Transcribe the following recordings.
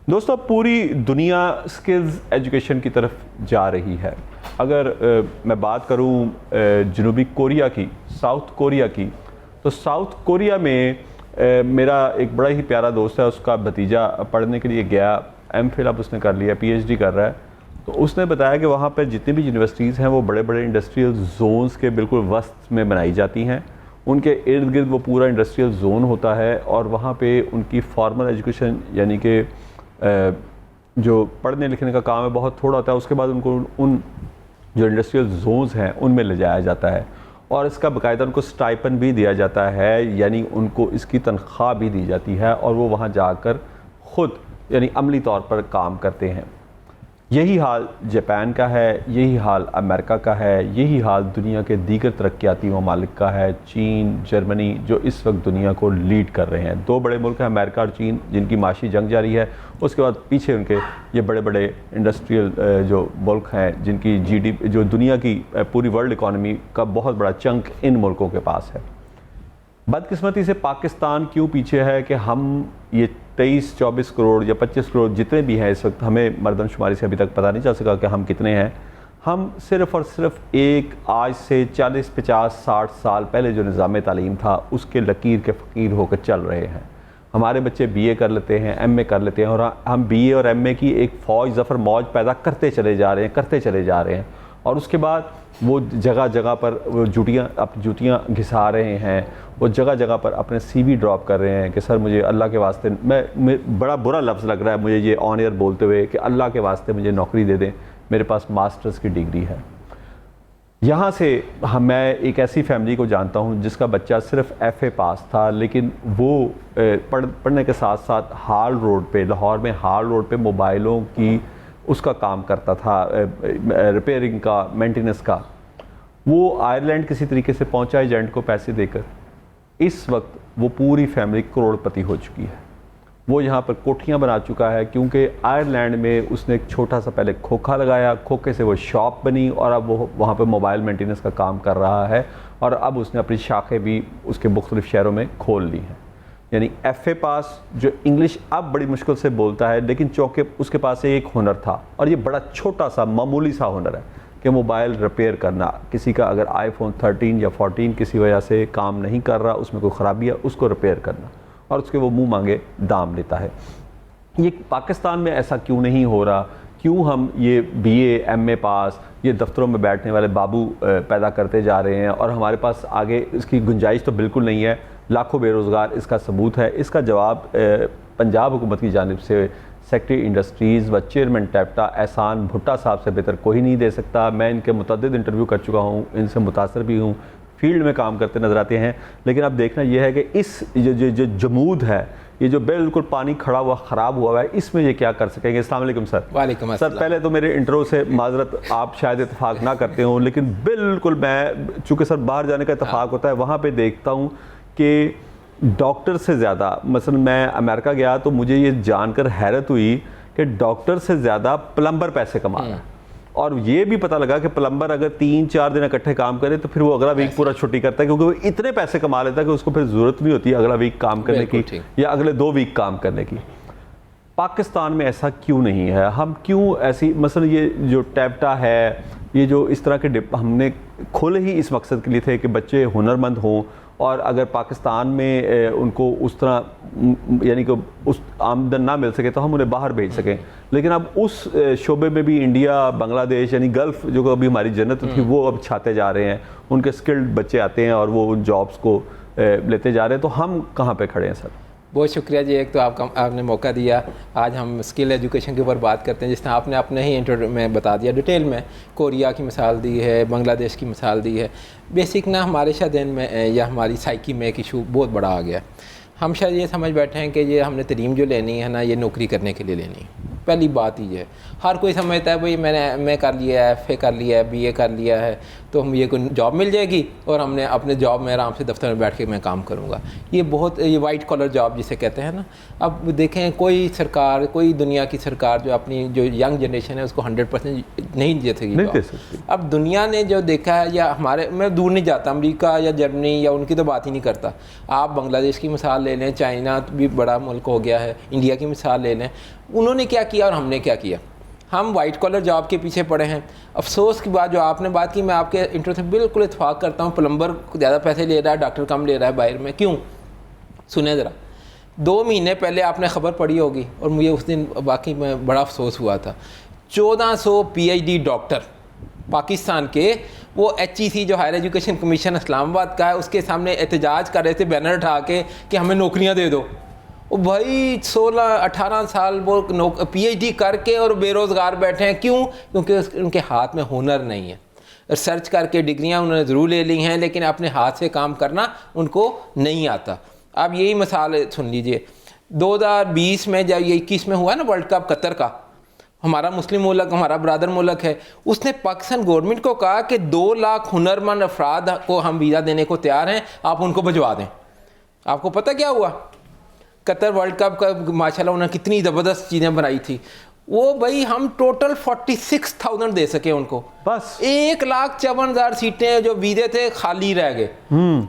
दोस्तों, पूरी दुनिया स्किल्स एजुकेशन की तरफ जा रही है। अगर मैं बात करूं जनूबी कोरिया की, साउथ कोरिया की, तो साउथ कोरिया में मेरा एक बड़ा ही प्यारा दोस्त है, उसका भतीजा पढ़ने के लिए गया, एमफिल अब उसने कर लिया, पीएचडी कर रहा है। तो उसने बताया कि वहाँ पर जितनी भी यूनिवर्सिटीज़ हैं वो बड़े बड़े इंडस्ट्रियल जोन्स के बिल्कुल वस्त में बनाई जाती हैं। उनके इर्द गिर्द वो पूरा इंडस्ट्रियल जोन होता है और वहाँ पे उनकी फॉर्मल एजुकेशन यानी कि जो पढ़ने लिखने का काम है बहुत थोड़ा होता है। उसके बाद उनको उन जो इंडस्ट्रियल जोन्स हैं उनमें ले जाया जाता है और इसका बाकायदा उनको स्टाइपन भी दिया जाता है, यानी उनको इसकी तनख्वाह भी दी जाती है और वो वहाँ जाकर ख़ुद यानी अमली तौर पर काम करते हैं। यही हाल जापान का है, यही हाल अमेरिका का है, यही हाल दुनिया के दीगर तरक्याती ममालिक का है। चीन, जर्मनी जो इस वक्त दुनिया को लीड कर रहे हैं। दो बड़े मुल्क हैं अमेरिका और चीन, जिनकी माशी जंग जारी है। उसके बाद पीछे उनके ये बड़े बड़े इंडस्ट्रियल जो मुल्क हैं जिनकी जीडीपी जो दुनिया की पूरी वर्ल्ड इकॉनमी का बहुत बड़ा चंक इन मुल्कों के पास है। बदकिस्मती से पाकिस्तान क्यों पीछे है कि हम ये 23-24 करोड़ या 25 करोड़ जितने भी हैं इस वक्त, हमें मरदमशुमारी से अभी तक पता नहीं चल सका कि हम कितने हैं। हम सिर्फ़ और सिर्फ एक आज से 40, 50, 60 साल पहले जो निज़ाम तालीम था उसके लकीर के फ़कीर होकर चल रहे हैं। हमारे बच्चे बीए कर लेते हैं, एमए कर लेते हैं और हम बीए और एमए की एक फ़ौज ज़फ़र मौज पैदा करते चले जा रहे हैं और उसके बाद वो जगह जगह पर वो जूतियाँ घिसा रहे हैं, वो जगह जगह पर अपने सीवी ड्रॉप कर रहे हैं कि सर मुझे अल्लाह के वास्ते, मैं बड़ा बुरा लफ्ज़ लग रहा है मुझे ये ऑन एयर बोलते हुए कि अल्लाह के वास्ते मुझे नौकरी दे दें, मेरे पास मास्टर्स की डिग्री है। यहाँ से मैं एक ऐसी फैमिली को जानता हूँ जिसका बच्चा सिर्फ एफ़ए पास था, लेकिन वो पढ़ने के साथ साथ हाल रोड पे, लाहौर में हाल रोड पे मोबाइलों की उसका काम करता था, रिपेयरिंग का, मेंटेनेंस का। वो आयरलैंड किसी तरीके से पहुंचा एजेंट को पैसे देकर। इस वक्त वो पूरी फैमिली करोड़पति हो चुकी है। वो यहाँ पर कोठियाँ बना चुका है क्योंकि आयरलैंड में उसने एक छोटा सा पहले खोखा लगाया, खोखे से वो शॉप बनी और अब वो वहाँ पर मोबाइल मेंटेनेंस का काम कर रहा है और अब उसने अपनी शाखें भी उसके मुख्तलिफ शहरों में खोल ली हैं। यानी एफ़ए पास जो इंग्लिश अब बड़ी मुश्किल से बोलता है, लेकिन चौंके उसके पास एक हुनर था और ये बड़ा छोटा सा मामूली सा हुनर है कि मोबाइल रिपेयर करना। किसी का अगर आईफोन 13 या 14 किसी वजह से काम नहीं कर रहा, उसमें कोई ख़राबी है, उसको रिपेयर करना और उसके वो मुंह मांगे दाम लेता है। ये पाकिस्तान में ऐसा क्यों नहीं हो रहा? क्यों हम ये बीए, एमए पास, ये दफ्तरों में बैठने वाले बाबू पैदा करते जा रहे हैं और हमारे पास आगे इसकी गुंजाइश तो बिल्कुल नहीं है। लाखों बेरोज़गार इसका सबूत है। इसका जवाब पंजाब हुकूमत की जानिब से सेक्रेटरी इंडस्ट्रीज़ व चेयरमैन टैप्टा एहसान भुट्टा साहब से बेहतर कोई नहीं दे सकता। मैं इनके मुतअद्दिद इंटरव्यू कर चुका हूँ, इनसे मुतासर भी हूँ, फील्ड में काम करते नज़र आते हैं। लेकिन अब देखना यह है कि इस जो जमूद है, ये जो बिल्कुल पानी खड़ा हुआ ख़राब हुआ है, इसमें ये क्या कर सकेंगे। अस्सलाम वालेकुम सर। वालेकुम अस्सलाम। सर पहले तो मेरे इंटरव्यू से माजरत, आप शायद इतफाक़ ना करते हों, लेकिन बिल्कुल मैं चूँकि सर बाहर जाने का इतफाक़ होता है, वहाँ पर देखता हूँ कि डॉक्टर से ज़्यादा, मसलन मैं अमेरिका गया तो मुझे ये जानकर हैरत हुई कि डॉक्टर से ज़्यादा प्लम्बर पैसे कमा रहा है। और ये भी पता लगा कि प्लम्बर अगर 3-4 दिन इकट्ठे काम करे तो फिर वो अगला वीक पूरा छुट्टी करता है, क्योंकि वो इतने पैसे कमा लेता है कि उसको फिर ज़रूरत नहीं होती अगला वीक काम करने की या अगले 2 वीक काम करने की। पाकिस्तान में ऐसा क्यों नहीं है? हम क्यों ऐसी, मसलन ये जो टैप्टा है, ये जो इस तरह के हमने खोले ही इस मकसद के लिए थे कि बच्चे हुनरमंद हों और अगर पाकिस्तान में उनको उस तरह यानी कि उस आमदन ना मिल सके तो हम उन्हें बाहर भेज सकें। लेकिन अब उस शोबे में भी इंडिया, बांग्लादेश यानी गल्फ़ जो अभी हमारी जन्नत थी वो अब छाते जा रहे हैं। उनके स्किल्ड बच्चे आते हैं और वो उन जॉब्स को लेते जा रहे हैं। तो हम कहाँ पे खड़े हैं सर? बहुत शुक्रिया जी, एक तो आपने मौका दिया। आज हम स्किल एजुकेशन के ऊपर बात करते हैं। जिस तरह आपने अपने ही इंटरव्यू में बता दिया, डिटेल में कोरिया की मिसाल दी है, बांग्लादेश की मिसाल दी है। बेसिक ना हमारे शायद में या हमारी साइकी में एक इशू बहुत बड़ा आ गया। हम शायद ये समझ बैठे हैं कि ये हमने तलीम जो लेनी है ना, ये नौकरी करने के लिए लेनी है। पहली बात ही है, हर कोई समझता है भाई मैंने एमए कर लिया है, एफए कर लिया है, बीए कर लिया है, तो हम ये कोई जॉब मिल जाएगी और हमने अपने जॉब में आराम से दफ्तर में बैठ के मैं काम करूँगा। ये वाइट कॉलर जॉब जिसे कहते हैं ना। अब देखें कोई सरकार, कोई दुनिया की सरकार जो अपनी जो यंग जनरेशन है उसको 100% नहीं दे सकती। अब दुनिया ने जो देखा है, या हमारे, मैं दूर नहीं जाता, अमेरिका या जर्मनी या उनकी तो बात ही नहीं करता। आप बांग्लादेश की मिसाल ले लें, चाइना भी बड़ा मुल्क हो गया है, इंडिया की मिसाल ले लें। उन्होंने क्या किया और हमने क्या किया? हम वाइट कॉलर जॉब के पीछे पड़े हैं। अफसोस की बात जो आपने बात की, मैं आपके इंटरव्यू से बिल्कुल इत्तेफाक करता हूँ। प्लम्बर ज़्यादा पैसे ले रहा है, डॉक्टर कम ले रहा है बाहर में, क्यों? सुने ज़रा, 2 महीने पहले आपने ख़बर पढ़ी होगी और मुझे उस दिन वाकई में बड़ा अफसोस हुआ था। 1400 PhD डॉक्टर पाकिस्तान के, वो HEC जो हायर एजुकेशन कमीशन इस्लामाबाद का है, उसके सामने एहतजाज कर रहे थे बैनर उठा के कि हमें नौकरियां दे दो। वो भाई 16-18 साल वो PhD करके और बेरोज़गार बैठे हैं, क्यों? क्योंकि उनके हाथ में हुनर नहीं है। रिसर्च करके डिग्रियां उन्होंने ज़रूर ले ली हैं, लेकिन अपने हाथ से काम करना उनको नहीं आता। अब यही मिसाल सुन लीजिए, 2020 में जब ये 21 में हुआ ना वर्ल्ड कप कतर का, हमारा मुस्लिम मुल्क, हमारा ब्रादर मुल्क है, उसने पाकिस्तान गवर्नमेंट को कहा कि 2 लाख हुनरमंद अफराद को हम वीज़ा देने को तैयार हैं, आप उनको भिजवा दें। आपको पता क्या हुआ? कतर वर्ल्ड कप का माशाल्लाह उन्होंने कितनी ज़बरदस्त चीज़ें बनाई थी। वो भाई हम टोटल 46,000 दे सके उनको, बस 1,54,000 सीटें जो वीज़े थे खाली रह गए।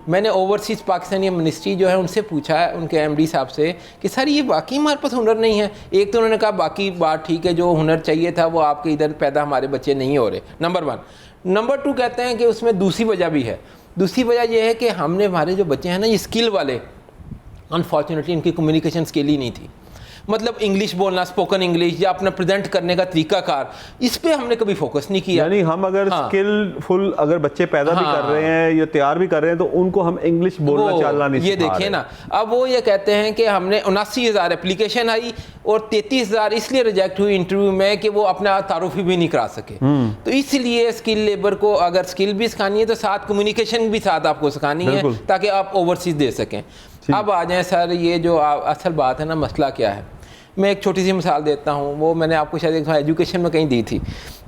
मैंने ओवरसीज़ पाकिस्तानी मिनिस्ट्री जो है उनसे पूछा है, उनके MD साहब से, कि सर ये बाकी हमारे पास हुनर नहीं है। एक तो उन्होंने कहा बाकी बात ठीक है, जो हुनर चाहिए था वो आपके इधर पैदा हमारे बच्चे नहीं हो रहे, नंबर 1। नंबर 2 कहते हैं कि उसमें दूसरी वजह भी है। दूसरी वजह यह है कि हमने, हमारे जो बच्चे हैं ना, ये स्किल वाले, अनफॉर्चुनेटली इनकी कम्युनिकेशन स्किल ही नहीं थी। मतलब इंग्लिश बोलना, स्पोकन इंग्लिश या अपना प्रेजेंट करने का तरीकाकार, इस पे हमने कभी फोकस नहीं किया। यानी हम अगर स्किलफुल अगर बच्चे पैदा भी कर रहे हैं या तैयार भी कर रहे हैं, तो उनको हम इंग्लिश बोलना चलना नहीं ये देखिए ना, अब वो ये कहते हैं कि हमने 79,000 एप्लीकेशन आई और 33,000 इसलिए रिजेक्ट हुई इंटरव्यू में कि वो अपना तारुफी भी नहीं करा सके। तो इसलिए स्किल लेबर को अगर स्किल भी सिखानी है तो साथ कम्युनिकेशन भी साथ आपको सिखानी है, ताकि आप ओवरसीज दे सकें। अब आ जाएं सर, ये जो असल बात है ना, मसला क्या है? मैं एक छोटी सी मिसाल देता हूँ, वो मैंने आपको शायद एक एजुकेशन में कहीं दी थी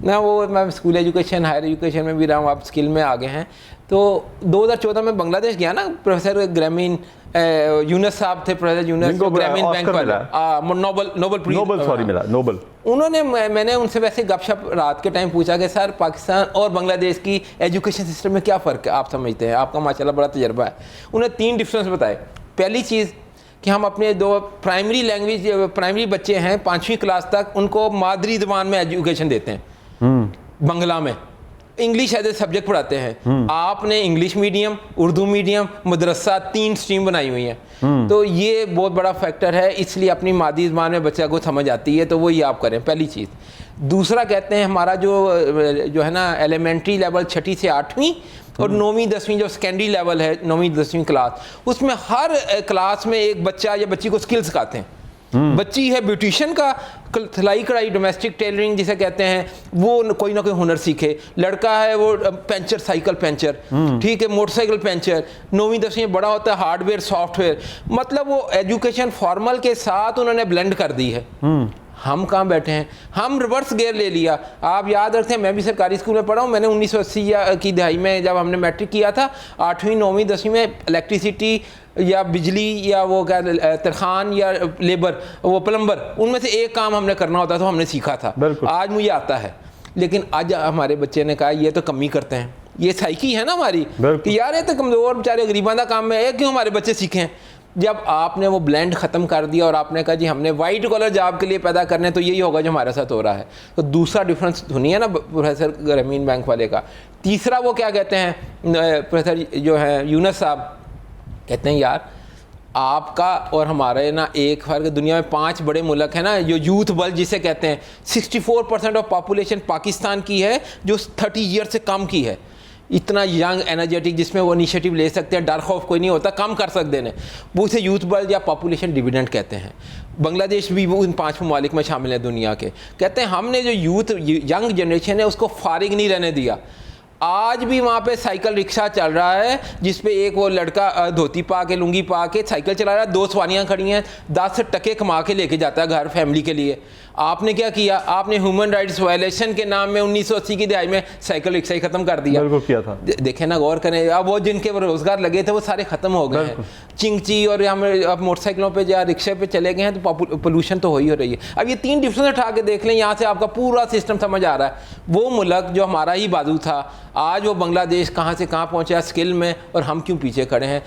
ना, वो मैं स्कूल एजुकेशन, हायर एजुकेशन में भी रहा हूँ, आप स्किल में आगे हैं। तो 2014 में बांग्लादेश गया ना, प्रोफेसर ग्रामीण यूनस साहब थे, प्रोफेसर यूनस, ग्रामीण बैंक वाले, नोबल। उन्होंने, मैंने उनसे वैसे गपशप रात के टाइम पूछा कि सर पाकिस्तान और बांग्लादेश की एजुकेशन सिस्टम में क्या फ़र्क है, आप समझते हैं, आपका माशाल्लाह बड़ा तजर्बा है। उन्हें 3 डिफरेंस बताए। पहली चीज़ कि हम अपने 2 प्राइमरी लैंग्वेज, प्राइमरी बच्चे हैं 5वीं क्लास तक, उनको मादरी ज़बान में एजुकेशन देते हैं, बंगला में, इंग्लिश एज ए सब्जेक्ट पढ़ाते हैं। आपने इंग्लिश मीडियम, उर्दू मीडियम, मदरसा 3 स्ट्रीम बनाई हुई हैं। तो ये बहुत बड़ा फैक्टर है, इसलिए अपनी मादरी ज़बान में बच्चा को समझ आती है, तो वो ये आप करें, पहली चीज़। दूसरा कहते हैं हमारा जो है ना एलिमेंट्री लेवल 6ठी से 8वीं और 9वीं 10वीं जो सेकेंडरी लेवल है, 9वीं 10वीं क्लास, उसमें हर क्लास में एक बच्चा या बच्ची को स्किल सिखाते हैं। बच्ची है ब्यूटिशियन का, सिलाई कढ़ाई, डोमेस्टिक टेलरिंग जिसे कहते हैं, वो कोई ना कोई हुनर सीखे। लड़का है वो पंचर, साइकिल पंचर, ठीक है, मोटरसाइकिल पंचर। 9वीं 10वीं में बड़ा होता है हार्डवेयर, सॉफ्टवेयर, मतलब वो एजुकेशन फॉर्मल के साथ उन्होंने ब्लेंड कर दी है। हम कहाँ बैठे हैं, हम रिवर्स गियर ले लिया। आप याद रखते हैं, मैं भी सरकारी स्कूल में पढ़ा हूँ, मैंने 1980 की दहाई में जब हमने मैट्रिक किया था, 8वीं 9वीं 10वीं में इलेक्ट्रिसिटी या बिजली या वो क्या तरखान या लेबर, वो प्लम्बर, उनमें से एक काम हमने करना होता था, तो हमने सीखा था। आज मुझे आता है, लेकिन आज हमारे बच्चे ने कहा ये तो कमी करते हैं, ये साइकी है ना हमारी कि यार ये तो कमज़ोर बेचारे गरीबां का काम है, क्यों हमारे बच्चे सीखें। जब आपने वो ब्लेंड ख़त्म कर दिया और आपने कहा जी हमने वाइट कॉलर जॉब के लिए पैदा करने, तो यही होगा जो हमारे साथ हो रहा है। तो दूसरा डिफरेंस सुनिए ना प्रोफेसर ग्रामीण बैंक वाले का। तीसरा वो क्या कहते हैं, प्रोफेसर जो है यूनस साहब कहते हैं, यार आपका और हमारे ना एक फ़र्क, दुनिया में 5 बड़े मुल्क हैं ना, जो यूथ बल जिसे कहते हैं, 64% ऑफ पॉपुलेशन पाकिस्तान की है जो 30 ईयर से कम की है। इतना यंग एनर्जेटिक, जिसमें वो इनिशिएटिव ले सकते हैं, डर खौफ कोई नहीं होता, काम कर सकते हैं, वो उसे यूथ बल या पॉपुलेशन डिविडेंड कहते हैं। बांग्लादेश भी वो उन 5 ममालिक में शामिल है दुनिया के। कहते हैं हमने जो यूथ यंग जनरेशन है उसको फारिग नहीं रहने दिया। आज भी वहाँ पे साइकिल रिक्शा चल रहा है, जिस पे एक वो लड़का धोती पा के, लुंगी पा के साइकिल चला रहा है, 2 सवारियाँ खड़ी हैं, 10 टके कमा के लेके जाता है घर फैमिली के लिए। आपने क्या किया, आपने ह्यूमन राइट्स वायलेशन के नाम में 1980 की दहाई में साइकिल रिक्शा ही खत्म कर दिया। बिल्कुल किया था। देखें ना, गौर करें, अब वो जिनके रोजगार लगे थे वो सारे खत्म हो गए हैं। चिंगची और हम अब मोटरसाइकिलों पे या रिक्शे पे चले गए हैं, तो पोल्यूशन तो हो ही रही है। अब ये 3 डिफरेंस उठा के देख लें, यहाँ से आपका पूरा सिस्टम समझ आ रहा है। वो मुल्क जो हमारा ही बाजू था, आज वो बांग्लादेश कहाँ से कहाँ पहुँचा स्किल में, और हम क्यों पीछे खड़े हैं।